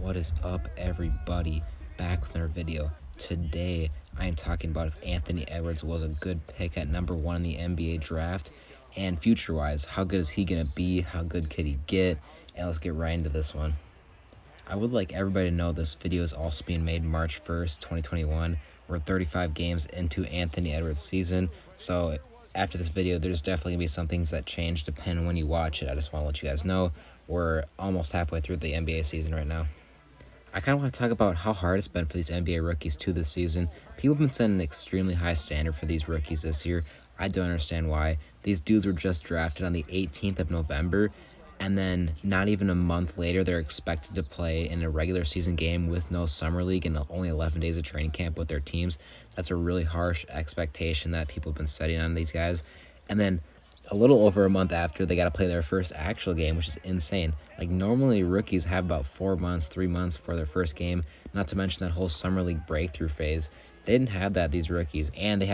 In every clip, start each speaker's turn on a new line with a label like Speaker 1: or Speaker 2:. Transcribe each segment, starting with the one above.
Speaker 1: What is up, everybody? Back with another video. Today, I am talking about if Anthony Edwards was a good pick at number 1 in the NBA draft, and future-wise, how good is he going to be? How good could he get? And let's get right into this one. I would like everybody to know this video is also being made March 1st, 2021. We're 35 games into Anthony Edwards' season, so after this video, there's definitely going to be some things that change depending on when you watch it. I just want to let you guys know we're almost halfway through the NBA season right now. I kind of want to talk about how hard it's been for these NBA rookies too this season. People have been setting an extremely high standard for these rookies this year. I don't understand why. These dudes were just drafted on the 18th of November, and then not even a month later, they're expected to play in a regular season game with no summer league and only 11 days of training camp with their teams. That's a really harsh expectation that people have been setting on these guys. And then a little over a month after, they got to play their first actual game, which is insane. Like, normally rookies have about 4 months, 3 months for their first game, not to mention that whole summer league breakthrough phase. They didn't have that, these rookies, and they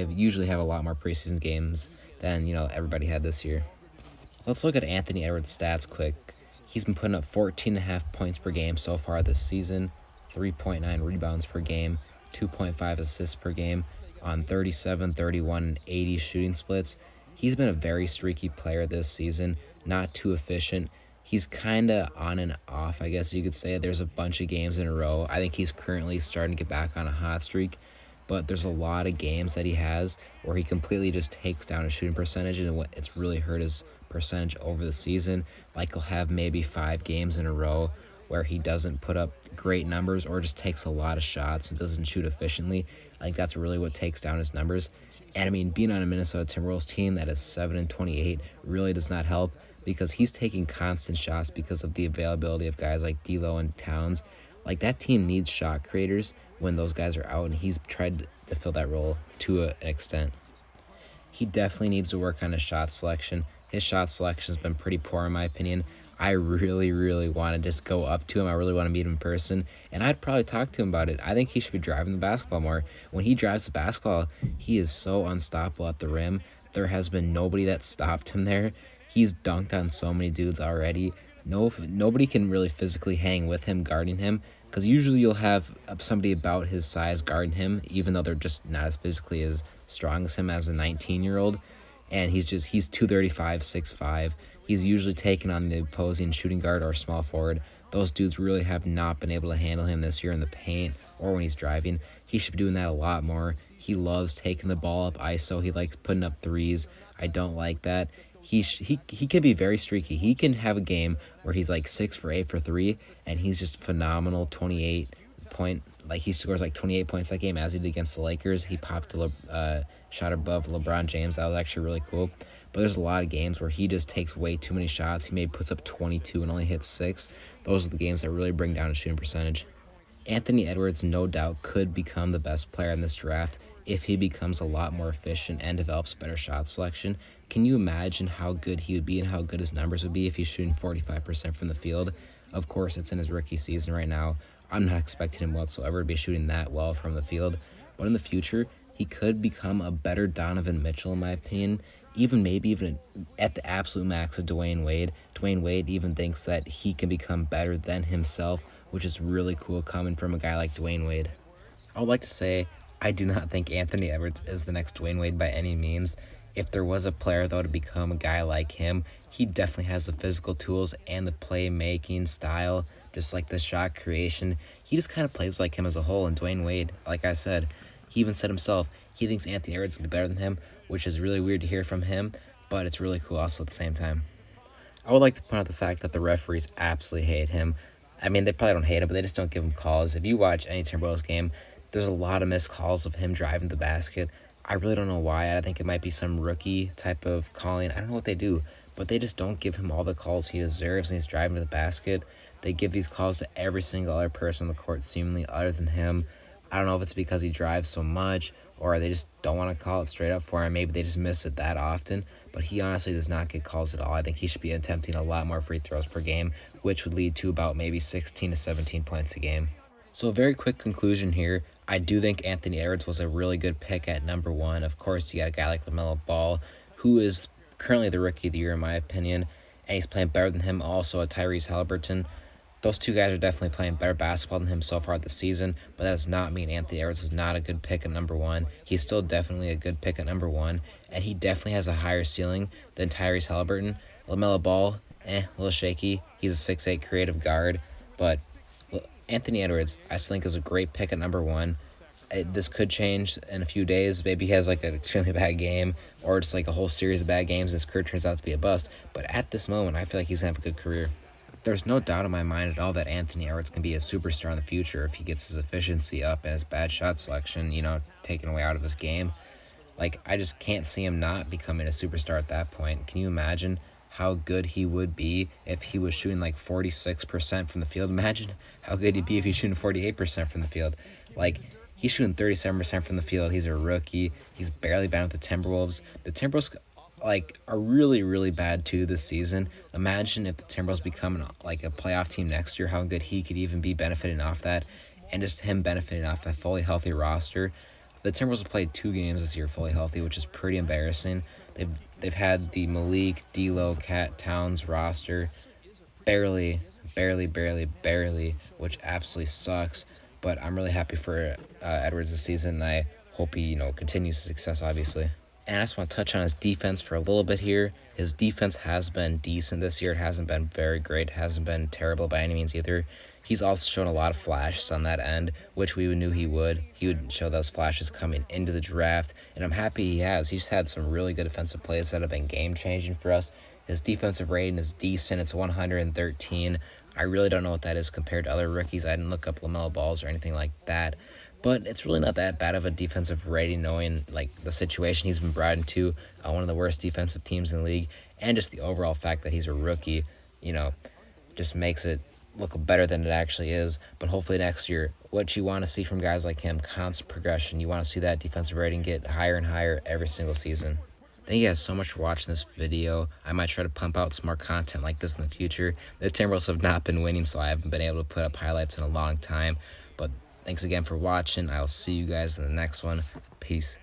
Speaker 1: usually have a lot more preseason games than, everybody had this year. Let's look at Anthony Edwards' stats quick. He's been putting up 14.5 points per game so far this season, 3.9 rebounds per game, 2.5 assists per game on 37, 31, and 80 shooting splits. He's been a very streaky player this season, not too efficient. He's kind of on and off, I guess you could say. There's a bunch of games in a row. I think he's currently starting to get back on a hot streak, but there's a lot of games that he has where he completely just takes down his shooting percentage, and it's really hurt his percentage over the season. Like, he'll have maybe 5 games in a row where he doesn't put up great numbers or just takes a lot of shots and doesn't shoot efficiently. I think that's really what takes down his numbers. And I mean, being on a Minnesota Timberwolves team that is 7-28 really does not help, because he's taking constant shots because of the availability of guys like D'Lo and Towns. Like, that team needs shot creators when those guys are out, and he's tried to fill that role to an extent. He definitely needs to work on his shot selection. His shot selection has been pretty poor in my opinion. I really, really want to just go up to him. I really want to meet him in person, and I'd probably talk to him about it. I think he should be driving the basketball more. When he drives the basketball, he is so unstoppable at the rim. There has been nobody that stopped him there. He's dunked on so many dudes already. Nobody can really physically hang with him, guarding him, because usually you'll have somebody about his size guarding him, even though they're just not as physically as strong as him as a 19-year-old. And he's 235, 6'5". He's usually taken on the opposing shooting guard or small forward. Those dudes really have not been able to handle him this year in the paint or when he's driving. He should be doing that a lot more. He loves taking the ball up ISO. He likes putting up threes. I don't like that. He can be very streaky. He can have a game where he's like 6 for 8 for 3, and he's just phenomenal. 28 point, like, he scores like 28 points that game, as he did against the Lakers. He popped a shot above LeBron James. That was actually really cool. But there's a lot of games where he just takes way too many shots. He maybe puts up 22 and only hits 6. Those are the games that really bring down his shooting percentage. Anthony Edwards, no doubt, could become the best player in this draft if he becomes a lot more efficient and develops better shot selection. Can you imagine how good he would be and how good his numbers would be if he's shooting 45% from the field? Of course, it's in his rookie season right now. I'm not expecting him whatsoever to be shooting that well from the field. But in the future, he could become a better Donovan Mitchell, in my opinion. Maybe even at the absolute max of Dwayne Wade. Dwayne Wade even thinks that he can become better than himself, which is really cool coming from a guy like Dwayne Wade. I would like to say I do not think Anthony Edwards is the next Dwayne Wade by any means. If there was a player, though, to become a guy like him, he definitely has the physical tools and the playmaking style, just like the shot creation. He just kind of plays like him as a whole. And Dwayne Wade, like I said, he even said himself, he thinks Anthony Edwards can be better than him, which is really weird to hear from him, but it's really cool also at the same time. I would like to point out the fact that the referees absolutely hate him. I mean, they probably don't hate him, but they just don't give him calls. If you watch any Timberwolves game, there's a lot of missed calls of him driving the basket. I really don't know why. I think it might be some rookie type of calling. I don't know what they do, but they just don't give him all the calls he deserves, and he's driving to the basket. They give these calls to every single other person on the court, seemingly other than him. I don't know if it's because he drives so much, or they just don't want to call it straight up for him. Maybe they just miss it that often, but he honestly does not get calls at all. I think he should be attempting a lot more free throws per game, which would lead to about maybe 16 to 17 points a game. So a very quick conclusion here. I do think Anthony Edwards was a really good pick at number 1. Of course, you got a guy like LaMelo Ball, who is currently the Rookie of the Year in my opinion, and he's playing better than him. Also, a Tyrese Halliburton. Those two guys are definitely playing better basketball than him so far this season, but that does not mean Anthony Edwards is not a good pick at number one. He's still definitely a good pick at number one, and he definitely has a higher ceiling than Tyrese Halliburton. LaMelo Ball, a little shaky. He's a 6'8" creative guard, but Anthony Edwards, I still think, is a great pick at number one. This could change in a few days. Maybe he has like an extremely bad game, or it's like a whole series of bad games and his career turns out to be a bust. But at this moment, I feel like he's going to have a good career. There's no doubt in my mind at all that Anthony Edwards can be a superstar in the future if he gets his efficiency up and his bad shot selection, taken away out of his game. Like, I just can't see him not becoming a superstar at that point. Can you imagine how good he would be if he was shooting like 46% from the field? Imagine how good he'd be if he's shooting 48% from the field. Like, he's shooting 37% from the field. He's a rookie. He's barely been with the Timberwolves. The Timberwolves are really, really bad too this season. Imagine if the Timberwolves become like a playoff team next year, how good he could even be benefiting off that, and just him benefiting off a fully healthy roster. The Timberwolves have played 2 games this year fully healthy, which is pretty embarrassing. They've had the Malik, D'Lo, Cat, Towns roster barely, which absolutely sucks. But I'm really happy for Edwards this season. I hope he continues his success, obviously. And I just want to touch on his defense for a little bit here. His defense has been decent this year. It hasn't been very great. It hasn't been terrible by any means either. He's also shown a lot of flashes on that end, which we knew he would. He would show those flashes coming into the draft, and I'm happy he has. He's had some really good defensive plays that have been game-changing for us. His defensive rating is decent. It's 113. I really don't know what that is compared to other rookies. I didn't look up LaMelo Balls or anything like that. But it's really not that bad of a defensive rating, knowing the situation he's been brought into, one of the worst defensive teams in the league, and just the overall fact that he's a rookie, just makes it look better than it actually is. But hopefully next year, what you want to see from guys like him, constant progression. You want to see that defensive rating get higher and higher every single season. Thank you guys so much for watching this video. I might try to pump out some more content like this in the future. The Timberwolves have not been winning, so I haven't been able to put up highlights in a long time. But thanks again for watching. I'll see you guys in the next one. Peace.